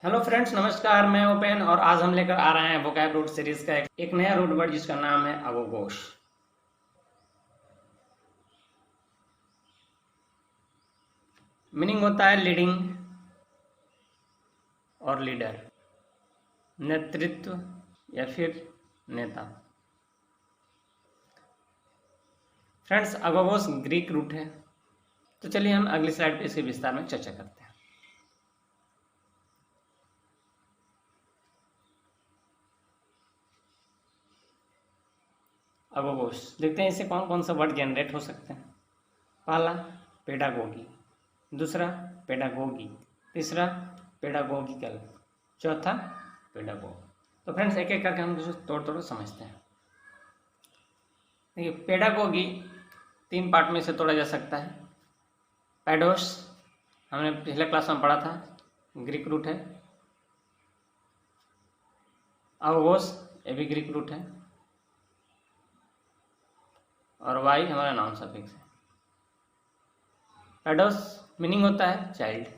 Hello friends, नमस्कार। मैं उपेन और आज हम लेकर आ रहे हैं वोकैब रूट सीरीज का एक नया रूट वर्ड जिसका नाम है अगोगोश। मीनिंग होता है लीडिंग और लीडर, नेतृत्व या फिर नेता। फ्रेंड्स, अगोगोस ग्रीक रूट है। तो चलिए हम अगली स्लाइड पे इसके विस्तार में चर्चा करते हैं। अगोगोस देखते हैं इससे कौन कौन सा वर्ड जनरेट हो सकते हैं। पहला, पेडागोगी। दूसरा, पेडागोगी। तीसरा, पेडागोगिकल। चौथा, पेडागोग। तो फ्रेंड्स, एक एक करके हम इसे तोड़ तोड़ समझते हैं। देखिए, पेडागोगी तीन पार्ट में से तोड़ा जा सकता है। पैडोस हमने पिछले क्लास में पढ़ा था, ग्रीक रूट है। अगोगोस ये भी ग्रीक रूट है। और वाई हमारा नाउन सफिक्स है। पैडोस मीनिंग होता है चाइल्ड,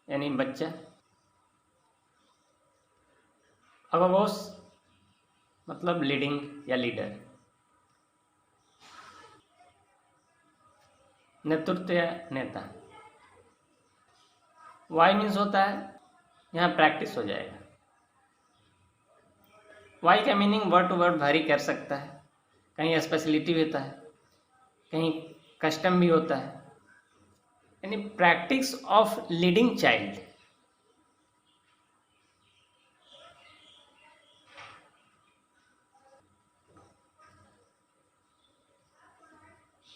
यानी बच्चा। अगोगोस मतलब लीडिंग या लीडर, नेतृत्व या नेता। वाई मीन्स होता है, यहाँ प्रैक्टिस हो जाएगा। वाई का meaning word to word vary कर सकता है। कहीं स्पेशलिटी होता है, कहीं कस्टम भी होता है, यानी प्रैक्टिस ऑफ लीडिंग चाइल्ड।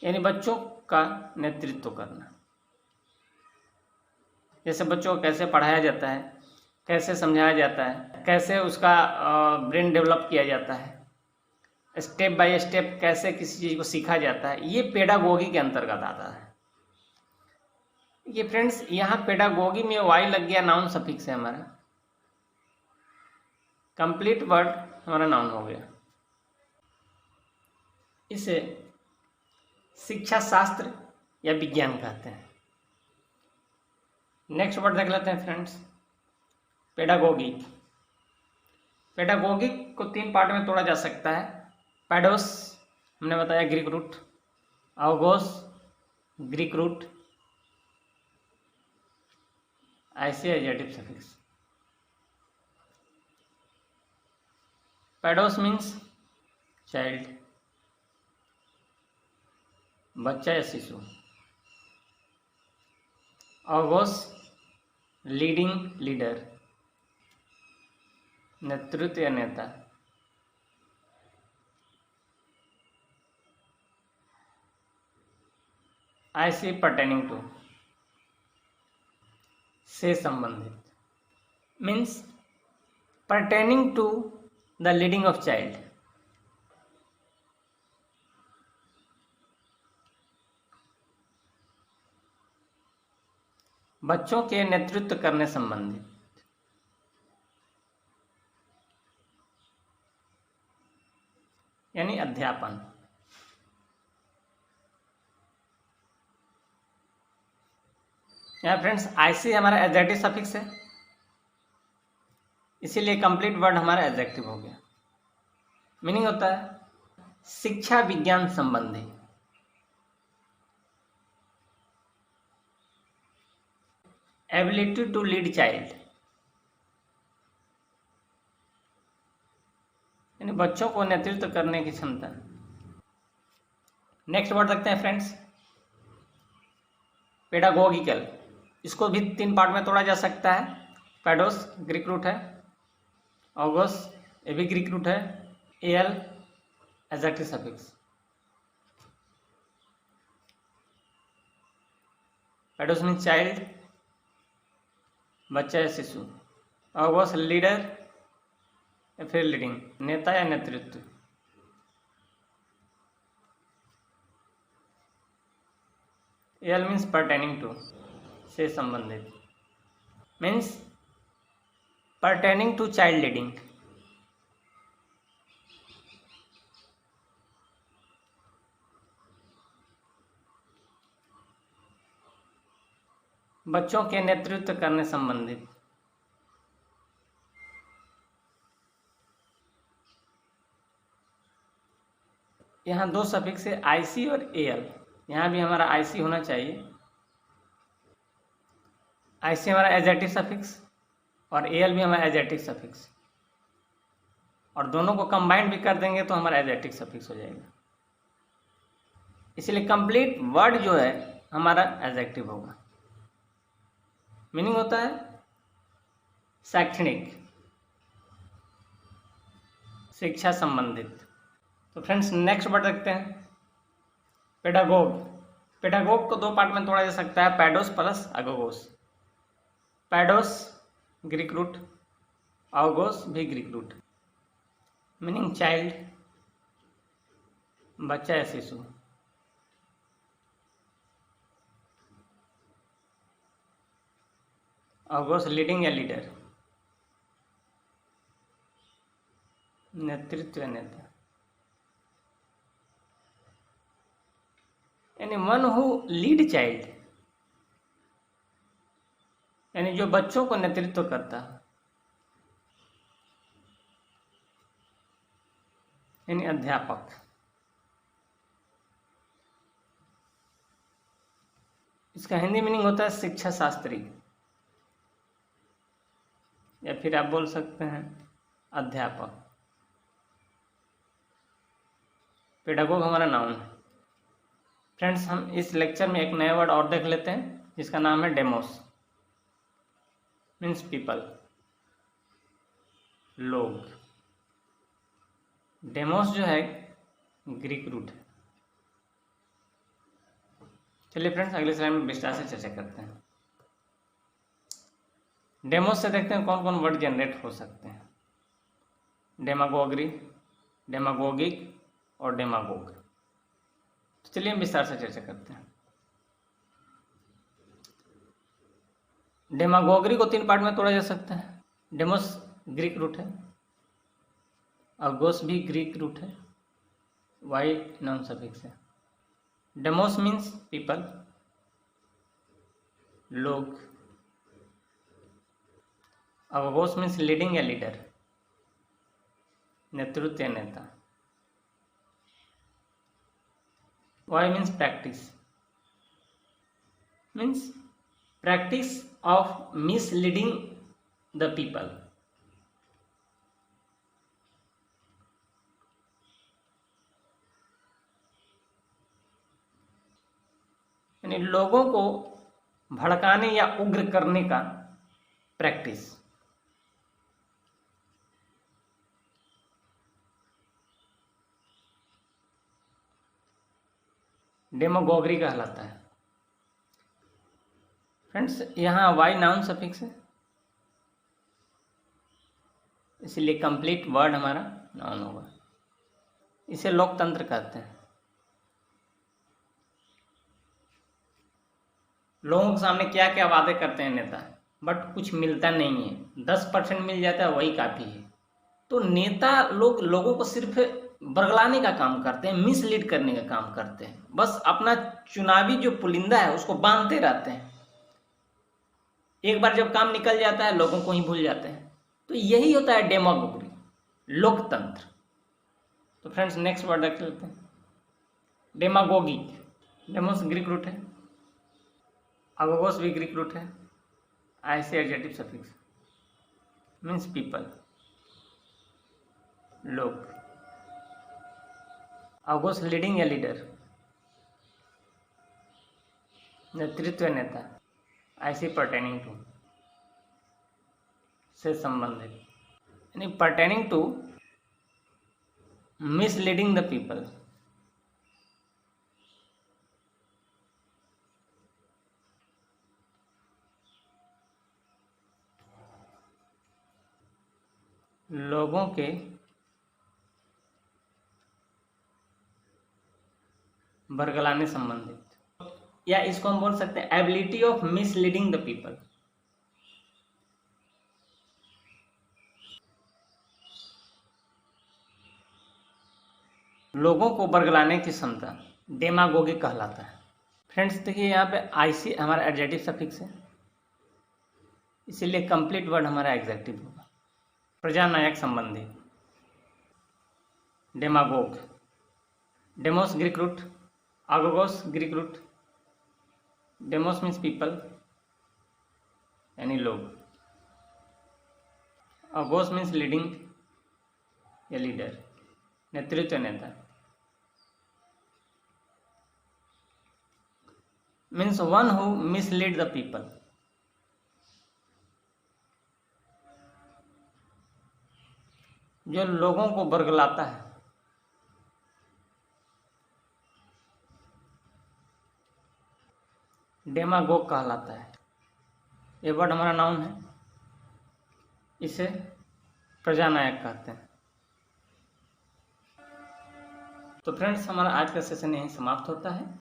यानी बच्चों का नेतृत्व करना। जैसे बच्चों को कैसे पढ़ाया जाता है, कैसे समझाया जाता है, कैसे उसका ब्रेन डेवलप किया जाता है, स्टेप बाय स्टेप कैसे किसी चीज़ को सीखा जाता है, ये पेडागोगी के अंतर्गत आता है। ये फ्रेंड्स, यहाँ पेडागोगी में वाई लग गया, नाउन सफिक्स है हमारा। कंप्लीट वर्ड हमारा नाउन हो गया। इसे शिक्षा शास्त्र या विज्ञान कहते हैं। नेक्स्ट वर्ड देख लेते हैं फ्रेंड्स, पेडागोगिक। पेडागोगिक को तीन पार्ट में तोड़ा जा सकता है। पैडोस हमने बताया ग्रीक रूट, अगोगोस ग्रीक रूट, ऐसे एडजेक्टिव सफिक्स। पैडोस मीन्स चाइल्ड, बच्चा या शिशु। अगोगोस लीडिंग लीडर, नेतृत्व या नेता। ऐसे पर्टेनिंग टू से संबंधित, means pertaining to the leading of child. बच्चों के नेतृत्व करने संबंधित, यानी अध्यापन। यहाँ फ्रेंड्स आईसी हमारा एडजेक्टिव सफिक्स है, इसीलिए कंप्लीट वर्ड हमारा एडजेक्टिव हो गया। मीनिंग होता है शिक्षा विज्ञान संबंधी, एबिलिटी टू लीड चाइल्ड, यानी बच्चों को नेतृत्व करने की क्षमता। नेक्स्ट वर्ड रखते हैं फ्रेंड्स, पेडागोगिकल। इसको भी तीन पार्ट में तोड़ा जा सकता है। पैडोस ग्रीक रूट है, ऑगोस ये भी ग्रीक रूट है, L adjective suffix. पैडोस means child, बच्चा या शिशु। ऑगोस लीडर या फिर लीडिंग, नेता या नेतृत्व। एल मीन्स पर्टेनिंग टू से संबंधित, means pertaining to child leading. बच्चों के नेतृत्व करने संबंधित। यहाँ दो सफिक्स है आईसी और एल, यहाँ भी हमारा आईसी होना चाहिए। आईसी हमारा एजेटिव सफिक्स और एल भी हमारा एजेटिव सफिक्स, और दोनों को कंबाइंड भी कर देंगे तो हमारा एजेटिव सफिक्स हो जाएगा। इसलिए कंप्लीट वर्ड जो है हमारा एडजेक्टिव होगा। मीनिंग होता है शैक्षणिक, शिक्षा संबंधित। तो फ्रेंड्स नेक्स्ट वर्ड देखते हैं पेडागोग। पेडागोग को दो पार्ट में तोड़ा जा सकता है, पैडोस प्लस अगोगोस। पैडोस ग्रीक रूट, अगोगोस भी ग्रीक रूट। मीनिंग चाइल्ड, बच्चा या शिशु। अगोगोस लीडिंग या लीडर, नेतृत्व या नेता। यानी वन हु लीड चाइल्ड, यानी जो बच्चों को नेतृत्व करता है, यानी अध्यापक। इसका हिंदी मीनिंग होता है शिक्षा शास्त्री, या फिर आप बोल सकते हैं अध्यापक। पेडागोग हमारा नाउन है। फ्रेंड्स हम इस लेक्चर में एक नया वर्ड और देख लेते हैं जिसका नाम है डेमोस, मीन्स पीपल, लोग। डेमोस जो है ग्रीक रूट है। चलिए फ्रेंड्स अगले स्लाइड में विस्तार से चर्चा करते हैं। डेमोस से देखते हैं कौन कौन वर्ड जनरेट हो सकते हैं। डेमागोगरी, डेमागोगिक और डेमागोग। तो चलिए हम विस्तार से चर्चा करते हैं। डेमागोगरी को तीन पार्ट में तोड़ा जा सकता है। डेमोस ग्रीक रूट है, अगोस भी ग्रीक रूट है, वाई नाउन सफिक्स है। डेमोस मीन्स पीपल, लोग। अगोस मीन्स लीडिंग या लीडर, नेतृत्व या नेता। Y means practice, means practice of misleading the people। यानी लोगों को भड़काने या उग्र करने का प्रैक्टिस। डेमागोगरी कहलाता है। फ्रेंड्स यहाँ वाई नाउन सफिक्स है, इसलिए कंप्लीट वर्ड हमारा नाउन होगा। इसे लोकतंत्र कहते हैं। लोगों के सामने क्या क्या वादे करते हैं नेता, बट कुछ मिलता नहीं है। 10% मिल जाता है, वही काफ़ी है। तो नेता लोग लोगों को सिर्फ बरगलाने का काम करते हैं, मिसलीड करने का काम करते हैं। बस अपना चुनावी जो पुलिंदा है उसको बांधते रहते हैं। एक बार जब काम निकल जाता है लोगों को ही भूल जाते हैं। तो यही होता है डेमागोगी, लोकतंत्र। तो फ्रेंड्स नेक्स्ट वर्ड देख लेते हैं डेमागोगी। डेमोस ग्रीक रूट है, अगोगोस भी ग्रीक रूट है, IC adjective suffix, means people, लोग। अगोगोस लीडिंग या लीडर, नेतृत्व नेता, आईसी पर्टेनिंग टू, से संबंधित। यानी pertaining to misleading the people. लोगों के बरगलाने संबंधित, या इसको हम बोल सकते हैं ability of misleading the people. लोगों को बरगलाने की क्षमता डेमागोगी कहलाता है। फ्रेंड्स देखिए यहाँ पे आईसी हमारा एडजेक्टिव सफिक्स है, इसीलिए कंप्लीट वर्ड हमारा एग्जेक्टिव होगा। प्रजानायक संबंधी, डेमागोग, डेमोस ग्रीक रूट, आगोगोस ग्रीक रूट, डेमोस मीन्स पीपल यानी लोग, आगोस मीन्स लीडिंग या लीडर, नेतृत्व नेता, means one who mislead the people, जो लोगों को बरगलाता है। डेमागोग कहलाता है। ये वर्ड हमारा नाउन है, इसे प्रजानायक कहते हैं। तो फ्रेंड्स, हमारा आज का सेशन यहीं समाप्त होता है।